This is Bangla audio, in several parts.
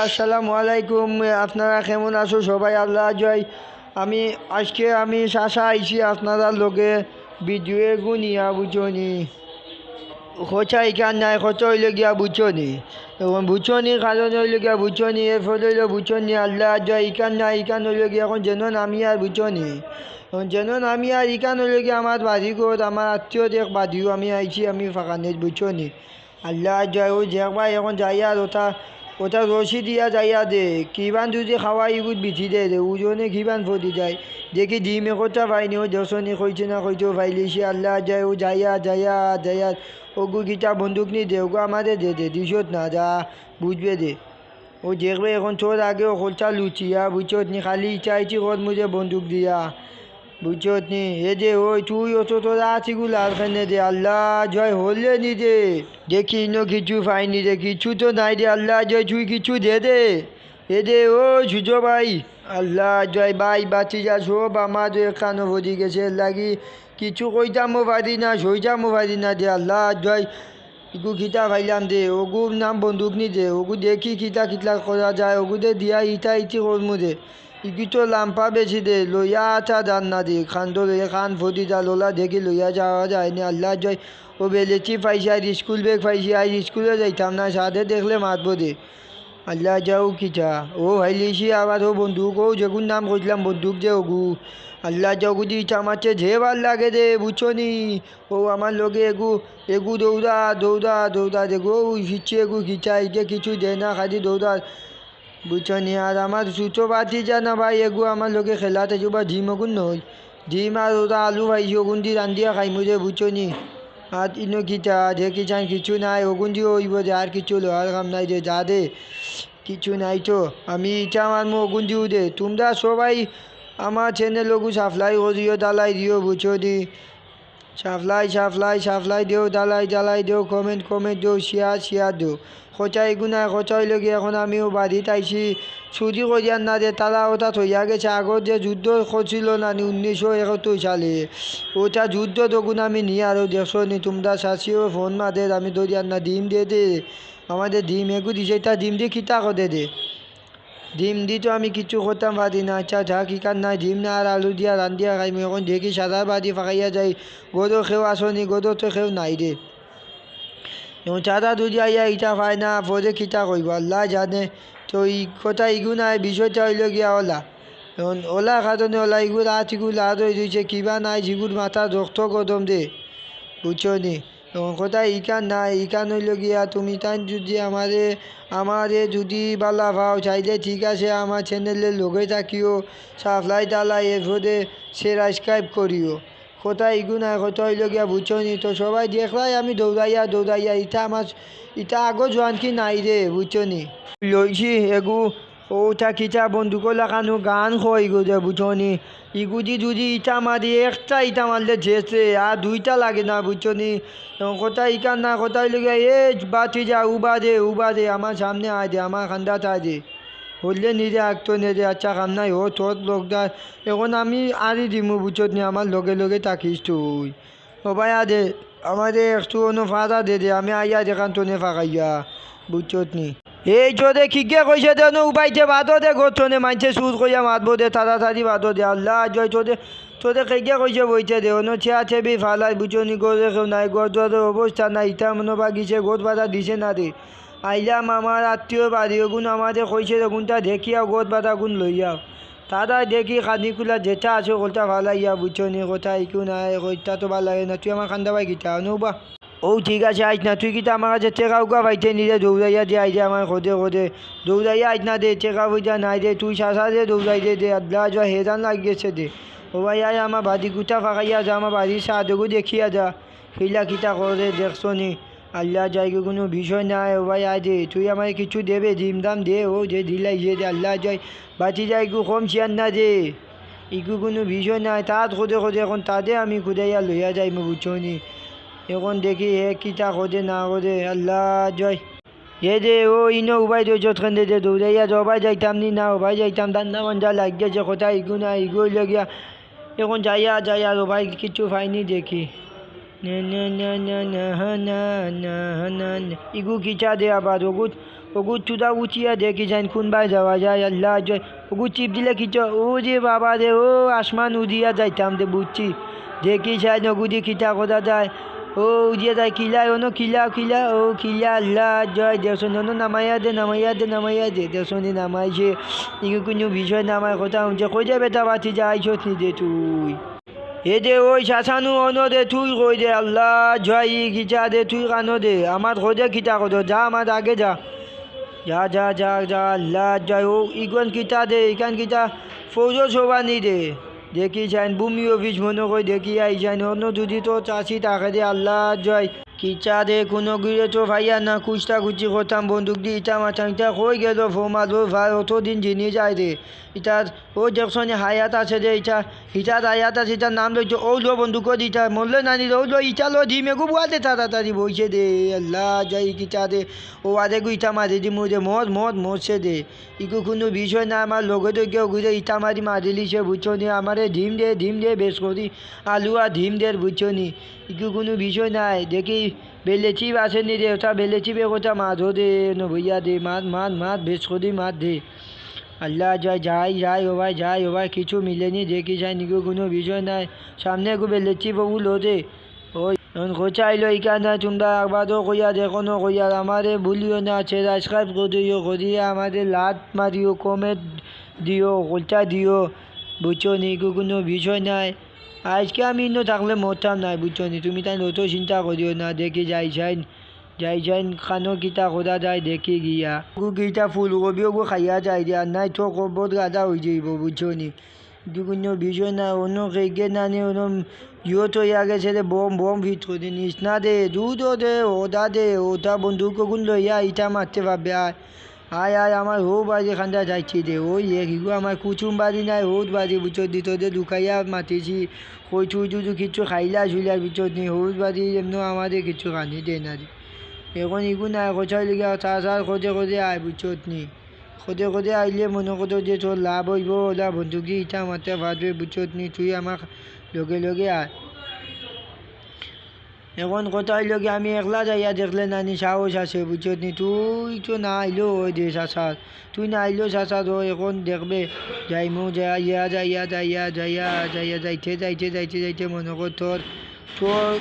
আসসালামু আলাইকুম। আপনারা কেমন আছো সবাই? আল্লাহ জয়। আমি শাসা আইছি আপনারা লগে ভিডিও গুনিয়া বুঝনি খোঁচা ইকান নাই খোঁচা হইলে গিয়া বুঝনি এখন বুঝনি কারণ হইলে গিয়া বুঝনি এর ফলে হইলে বুঝনি আল্লাহ জয় ইকান নাই ইকান হইলে গিয়া এখন যেন আমি আর বুঝনি এখন যেন আমি আর ইকান হইলে গিয়া আমার বাড়ি গোত আমার আত্মীয় দেখ বাদিও আমি আইছি আমি ফাঁকানে বুঝনি আল্লাহ জয় ও দেখবা এখন যাই আর ওটা ওটা রশি দিয়া যাইয়া দে কিবান যদি খাওয়াই গুদ বিঠি দে ওজনে কিবান ফদি যায় দেখি ডিমে কথা পাইনি ও দশনি কইছে না কইতেও পাইলিছি আল্লাহ যায় ও যাইয়া যাইয়া যাইয়া ওগু গীতা বন্দুক নি দে ওগু আমাদের দে দিশত না যা বুঝবে দে ও দেখবে এখন তোর আগে ও খোলটা লুচিয়া বুঝত নি খালি চাইছি কত মুঝে বন্দুক দিয়া বুঝত নি এ দে ওই তুই অত তোরা আছিগুলো আর খানে দে আল্লাহ জয় হলে নি দে দেখি ইনো কিছু পাইনি রে কিছু তো নাই রে আল্লাহ জয় তুই কিছু দে এ দে ও সুজো ভাই আল্লাহ জয় ভাই বাঁচি যা সব আমার এখানো ভরি গেছে লাগি কিছু কইতামও পারি না সইতামও পারি না দে আল্লাহ জয় ইগু খিতা ভাইলাম দে ওগুর নাম বন্দুক নি দে ওগু দেখি খিতা কিতলা করা যায় ওগু দে দিয়া ইটা ইটি করমু দে ইগি তো লাম্পা বেশি দে লইয়া আছা দান না দে খান ধরে খান ফদি দা লোলা দেখি লইয়া যাওয়া যায় না আল্লাহ জয় ও বেলেছি পাইছি আর স্কুল ব্যাগ পাইছি আর স্কুলে যাইতাম না সাথে দেখলে মাতবো দে আল্লাহ যাও কিটা ও ভাইলিছি আবার ও বন্দুক ও যেগুন নাম কইলাম বন্দুক যে ওগু আল্লাহ যাও দি ইটা মারছে যে ভাল লাগে দে বুঝছো নি ও আমার লগে এগু এগু দৌড়া দৌড়া দৌড়া দেখো ফিরছে এগু কিটা ইকে কিছু দে না খালি দৌড়া বুঝছো নি আর আমার সুতো বাতি যা না ভাই এগু আমার লোকে খেলাতে যো বা ডিম ওগুন নই ডিম আর ওরা আলু ভাইছি ওগুন দি রান্ধিয়া খাইমু যে বুঝছো নি আর ইনো কিটা যে কিচান কিছু নাই ওগুন দিয়ে ওইব যে আর কিছু লোহার কাম নাই যে যা দে কিছু নাই তো আমি ইটা মারমু ওগুন দিও দে তোমরা সবাই আমার চ্যানেল লোক সাপ্লাই করিও দালাই দিও বুঝছো দি সাপ্লাই দিও দালাই দিও কমেন্ট দিও শেয়ার দিও খোঁচা এগুনায় খোঁচা হইলে গিয়ে এখন আমিও বাড়িতে আইছি চুরি করিয়ার না দে তারা ওটা থইয়া গেছে আগত যে যুদ্ধ করছিল না 1971 সালে ওটা যুদ্ধ তখন আমি নিয়ে আরও দেখছো নি তোমরা শাসিও ফোন মাদের আমি ধরিয়ার না ডিম দে আমাদের ডিম এগু দিছে তা ডিম দিয়ে খিতা করে দে ডিম দি তো আমি কিছু করতাম পারি না আচ্ছা যা কি কার নাই ডিম না আর আলু দিয়া রান্ধিয়া খাইমি এখন দেখি সাদা বাদি ফাঁকাইয়া যাই গদো খেও আসনি গদো তো খেও নাই রে এবং চাঁদা দুধি আইয়া ইটা পায় না পরে খিতা কইব আল্লাহ জানে তো ই কথা ইগু নাই বিষয়টা হইল গিয়া ওলা এখন ওলা কারণে ওলা ইগুর আতিগুলো আর হয়ে দিয়েছে কিবা নাই জিগুর মাথা রক্ত গদম দে বুঝছো নি এবং কোথায় ইকান হইল গিয়া তুমি তাই যদি আমারে যদি বালা ভাও চাইলে ঠিক আছে আমার চ্যানেলের লোকে থাকিও সাপ্লাই টালাই এরপরে সাবস্ক্রাইব করিও কোথায় ইগুনায় কোথায় হইল গিয়া বুঝছো নি তো সবাই দেখলাই আমি দৌড়াইয়া ইটা আগো জোয়ান কি নাই রে বুঝছো নি লইছি এগু ওটা খিচা বন্দুক লাগানো গান হয় গো যে বুঝছো নি ইগুদি যদি ইটা মারি একটা ইটা মারলে যেছে আর দুইটা লাগে না বুঝছো নি কোথায় ইকান না কোথায় লেগে এ বাতি যা উবা দে আমার সামনে আয় দে আমার খান্দাতে আয় দে হলে নিজে আঁকতো নে দে আচ্ছা কাম নাই ও তোর লোকদার এখন আমি আরই দিমু বুঝছো নি আমার লগে থাকিস তুই সবাই দে আমাদের একটু অন্য ফাঁদা দে আমি আইয়া দেখান তো নে ফাঁকাইয়া বুঝছো নি এই চোদে খিকে কইছে দেন উপাইছে বাদো দে গোচনে মানছে সুদ কইয়া মাতবো দে তাড়াতাড়ি বাদো দে আল্লাহ জয় তোদের খেগে কইছে বইছে দে অন্য ছেয়া বি ফালাই বুঝনি গরে কেউ নাই গর অবস্থা নাই ইটা মনে বাগিছে গোদ বাধা দিছে না রে আইলাম আমার আত্মীয় বাড়ি ওগুন আমাদের কইছে ওগুনটা দেখিয়াও গোদ বাধা গুণ লইয়াও তারা দেখি খানিকুলা যেটা আছে ওটা ফালাইয়া বুঝনি কথা ইকু নাই ওইটা তো ভালো লাগে না তুই আমার খান্দা পাই গিতা অনুবা ও ঠিক আছে আইস না তুই কিন্তু আমার কাছে টেকা উকা পাইতে নিজে দৌড়াইয়া দিয়ে আইজে আমার খোদে দৌড়াইয়া আইস না দে টেকা পয়সা নাই দে তুই শাসা দে দৌড়াই দে আল্লাহ যা হেরান লাগিয়েছে দে ও ভাই আয় আমার বাড়ি গুটা ফাঁকাইয়া যা আমার বাড়ির সাদগু দেখিয়া যা হিলা কিতা করে দেখছো নি আল্লাহ যাইগে কোনো বিষয় নাই ও ভাই আয় দে তুই আমার কিছু দেবে জিম দাম দে ও যে দিলাই যে দে আল্লাহ যাই বাঁচি যাই গু কম চিয়ান না দে ইগু কোনো বিষয় নাই তাত খোদে এখন তাদে আমি খুদাইয়া লইয়া যাই মো বুঝছো নি এখন দেখি হে কিতা খোদে না খোদে আল্লাহ জয় এ দে ও ইনো উবাই দে যতখান দে দৌড়াইয়া জবাই যাইতাম নি না ওবাই যাইতাম দান্না মঞ্জা লাগিয়েছে কোথায় ইগু না ইগু লগিয়া এখন যাইয়া ওবাই কিছু পাইনি দেখি ইগু কিচা দে আবার ওগুত ওগু চুদা উঠিয়া দেখি যান কোনবাই যাওয়া যায় আল্লাহ জয় ওগু চিপ দিলে কিছু ও যে বাবা রে ও আসমান উদিয়া যাইতাম দে বুঝছি দেখি যাই নগুদি খিতা কথা যায় ও উদিয়া যায় কিলা ওনো কিলা কিলা ও কিলা আল্লাহ জয় দেশন নামাইয়া দে নামাইয়া দে নামাইয়া দে দেশনি নামাইছে ইগু কোনো বিষয় নামায় কথা হচ্ছে কই যে বেটা বাতি যাইছত নি দে তুই এ দে ওই শাসানু অনো দে তুই কই দে আল্লাহ জয় ই গিচা দে তুই কানো দে আমার কই দে খিতা কত যা আমার আগে যা যা যা যা যা আল্লাহ জয় ও ইগন কিতা দে ইকান কিতা ফৌজো সোবানি দে দেখি যাইন ভূমি অফিস মনে কই দেখি আই যাইন অন্য যদি তো চাষি টাকা দে আল্লাহ জয় কিচা দে কোনো গিয়ে তো ভাইয়া না কুচটা কুচি করতাম বন্দুক দিয়ে ইটা মাথা ইটা কই গেল ফোমাল ও ভাই অতদিন জিনিয়ে যায় রে ইটা ও দেখছেন হায়াত আছে দে ইটা ইটার হায়াত আছে ইটার নাম লইছে ও লো বন্দুক দি ইটা মরলে নানি ও লো ইটা লো দি মেঘু বুয়াতে তাড়াতাড়ি বইছে দে আল্লাহ জয় কিচা দে ও আদে গু ইটা মারি দি মুদে মদ মদ মরছে দে ইকু কোনো বিষয় না আমার লগে তো কেউ ঘুরে ইটা মারি মারিলিছে বুঝছো নি আমারে ডিম দে বেশ করি আলু আর ডিম দে বুঝছো নি ইকু কোনো বিষয় নাই দেখি বেলেচি আসেনি রে ওটা বেলেচি বে কোথা মাছ দে ন ভইয়া দে মাছ বেশ করি মাছ দে আল্লাহ জয় যাই ও ভাই কিছু মিলেনি দেখি যাই নিকো কোনো বিষয় নাই সামনে গু বেলেচি বউ লো দে ওই কোচাইলো ইকানা তোমরা একবারও কইয়া দেখো না কইয়া আমারে ভুলিও না সাবস্ক্রাইব করিয়ে আমাদের লাত মারিও কমেন্ট দিও কোচা দিও বুঝছো নি কোনো বিষয় নাই আজকে আমি ইন্ন থাকলে মরতাম নাই বুঝছো নি তুমি তাই অত চিন্তা করিও না দেখি যাই খানো কিতা খোদা যায় দেখি গিয়া গিটা ফুলকপিও গো খাইয়া যায় দিয়া নাই তো কবর গাদা হয়ে যাইব বুঝছো নি কোনো বিষয় না অন্য খেয়ে নানি অন্য ইয়ে তো ইয়া গেছে রে বম ফিট করে নিস না দে দুধও দে ওটা বন্দুক গুণ লইয়া ইটা মারতে পারবে আয় আমার হো বাড়ি খান্দা যাচ্ছি দে ওই এগু আমার কুচুম বাড়ি নাই হোদ বাড়ি বুঝো দিত দে দুখাইয়া মাতিছি কই চুই কিছু খাইলা ঝুলার ভিতর নি হোদ বাড়ি এমন আমাদের কিছু খানি দে না রে এখন ইগু নাই কোথায় লিগা চার খোঁজে আয় বুঝছো নি খোঁজে আইলে মনে করতো যে তোর লাভ হইব ওলা বন্দুক দিয়ে ইটা মারতে পারবে বুঝছো নি তুই আমার লগে আয় এখন কোথায় লগে আমি একলা যাইয়া দেখলে নানি সাহস আছে বুঝছো নি তুই তো না আইলো ওই দে চাষার তুই না আইলো চাষার ও এখন দেখবে যাইমু যাইতে মনে কর তোর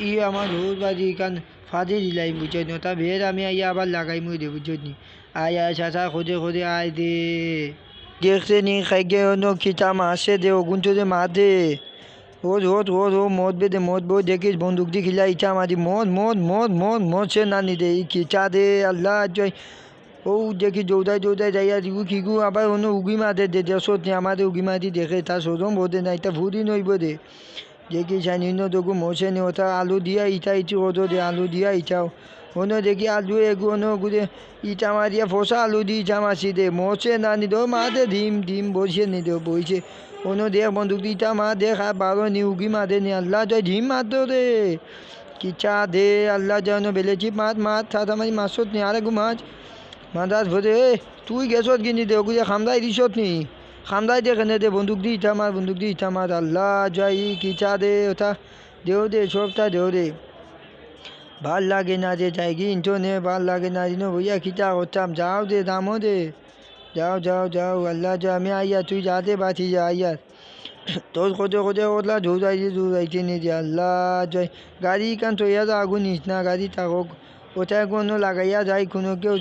ই আমার রোজ বাজি কান ফাঁদে দিলাই বুঝছো নি তা ভের আমি আইয়া আবার লাগাইমু দে বুঝছো নি আয় চাষা খোঁজে আয় দে দেখতে নি খাইগে অন্য খিতা মাসে দে ওগুন তো দে মা দে ও মদ বই দেখিস বন্দুক দি খিলা ইটা মারি মদ সে নানি দে ই খিচা দে আল্লাহ জয় ও দেখি দৌড়াই যাইয়া দিগু খিগু আবার অন্য উগি মাদে দে দেশত নি আমাদের উগি মারি দেখে তার সজম বোধে না এটা ভুরি নইব দে দেখি নিন্ন দগু মশে নি ওটা আলু দিয়া ইটা ইটি ওদো দে আলু দিয়া ইটাও অন্য দেখি আলু এগু অন্য গুদে ইটা মারিয়া ফসা আলু দি ইটা মাসি দে মশে নানি দো মা দে ডিম বসে নি দে বইছে অন্য দেখ বন্দুক দিটা মা দেখ আর বারো নি উগি মা দে নি আল্লাহ জয় ঝিম মার দো রে কিচা দে আল্লাহ জয় বেলেছি মাছ থাতা মারি মাছত নি আরে গু মাছ ভরে তুই গেছত কিনি দে ওগুলো খামদাই দিছত নি খামদাই দে কেনে দে বন্দুক দি ইটা মার আল্লাহ জয় কিচা দে ওটা দে সবটা দেও দে ভাল লাগে না দে যাই গি ইন্টো নে ভাল লাগে না দিন ভইয়া কিচা করতাম যাও দে দামও দে যাও আল্লাহ যা আমি আইয়া তুই যাতে বাঁচি যা আইয়া তোর খোঁজে ওলা দৌড়াইতে নি যে আল্লাহ জয় গাড়ি কান তো ইয়া আগুন নিস না গাড়ি থাকুক ওটায় কোনো লাগাইয়া যায় কোনো কেউ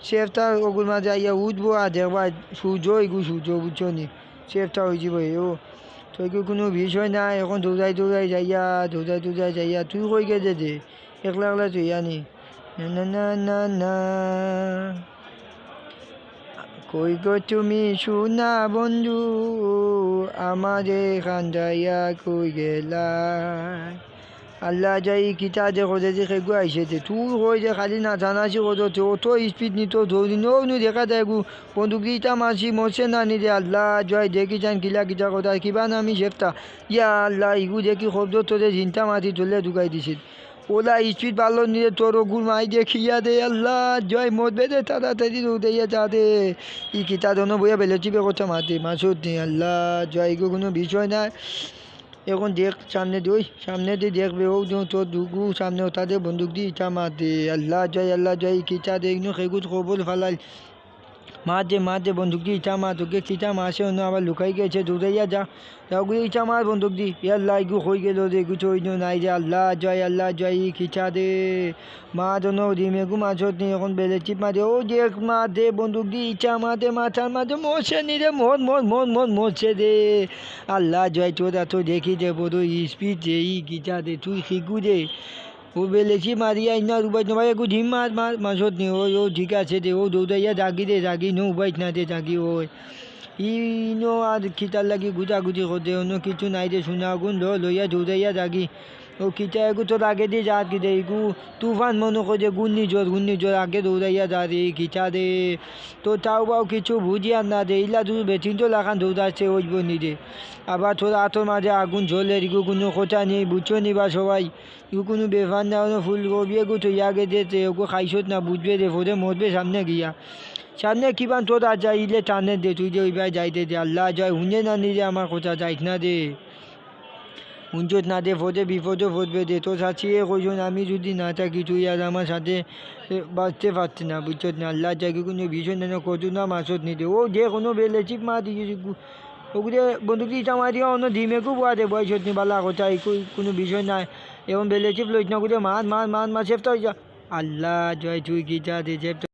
সেফটা ওগুর মাঝে আইয়া উঠবো আর দেখবা সূর্য বুঝছো নি সেফটা হয়ে যাবো ও তো কোনো বিষয় না এখন দৌড়াই যাইয়া তুই কই গেছে দে একলা তুই আনি না কই গো তুমি সোনা বন্ধু আমারে খান্দাইয়া কই গেলা আল্লাহ যাই কিতা যে খোঁজে যে খেগু আইসে তুই কই যে খালি না জানাছি কত অত স্পিড নিত ধরি নু দেখা যায় গু বন্দুক দিতা মাসি মরছে না নি রে আল্লাহ জয় দেখি যান কিতা কথা কিবা না আমি সেফটা ইয়া আল্লাহ ইগু দেখি শব্দ তোরে চিন্তা মাতি তুলে ঢুকাই দিছিল ওলা স্পিড ভালো নিয়ে তোর গুড় মাই দেখিয়া দে আল্লাহ জয় মরবে দে তাড়াতাড়ি উঠেইয়া যা দে ই কিতা ধন বইয়া বেলেচিবে কথা মাতে মাসুদ নি আল্লাহ জয় কোনো বিষয় নাই এখন দেখ সামনে দিয়ে সামনে দিয়ে দেখবে ও তোর দুগু সামনে ওটাতে বন্দুক দিয়ে ইটা মার দে আল্লাহ জয় কিটা দেখনু খেগুত কবল ফালাল মার দে বন্দুক দিয়ে ইটা মার তোকে কিটা মারছে অন্য আবার লুকাই গেছে দৌড়াইয়া যা ওগুলো ইটা মার বন্দুক দি আল্লাহ এগু হয়ে গেল রে এগু চই নাই যে আল্লাহ জয় কিটা দে মা জন ডিমেগু মাছত নি এখন বেলে চিপ মার দে ও দেখ মার দে বন্দুক দি ইটা মার দে মাথার মার দে মরছে নি রে মরছে দে আল্লাহ জয় তোর এত দেখি দে বড় স্পিড দে ই কিটা দে তুই শিখু দে ও বেলেছি মারিয়া ইনা উবাই না ভাই একটু ঢিম মাছত নি ও ঠিক আছে দে ও দৌড়াইয়া জাগি নো উবাই না দে জাগি ওই ইনো আর খিতার লাগি গুজাগুজি করতে অন্য কিছু নাই দে সোনা আগুন লইয়া দৌড়াইয়া জাগি ও খিতা এগু তোর আগে দিয়ে যা কি দে এগু তুফান মনে করে ঘূর্ণিঝড় আগে দৌড়াইয়া যা রে খিচা দে তো তাও বাও কিছু বুঝিয়া না দে ইলা তুই বেঠিন তো লাখান দৌড়াচ্ছে ওই বনি দে আবার তোর হাতের মাঝে আগুন ঝোলে এগু কোনো কথা নেই বুঝছো নিবা সবাই এগু কোনো বেফার না ফুল কবি এগু তো আগে দিতে ওগু খাইছত না বুঝবে দে ফোরে মরবে সামনে গিয়া সামনে কিবান তোর আর যাই ইলে টানে দে তুই যে ওই ভাই যাইতে দে আল্লাহ জয় হুঁজে না নিলে আমার কথা যাইত না দে হুঁজত না দে ফোদে বিপদও ফোদবে দে তো সাচিয়ে কইজন আমি যদি না থাকি তুই আর আমার সাথে বাঁচতে পারছি না বুঝছত না আল্লাহ জায়গায় কোনো ভীষণ যেন কত না মাছত নিতে ও যে কোনো বেলে চিপ মা দিয়ে ওগুলো বন্দুক দিয়ে মারি দিয়া অন্য ধিমেকু বোয়া দে বয়সত নি বালা কথা কোনো বিষয় নাই এখন বেলে চিপ লইত না করে মার সেফটা হয়ে যা আল্লাহ জয় তুই গীতা দে সেফটা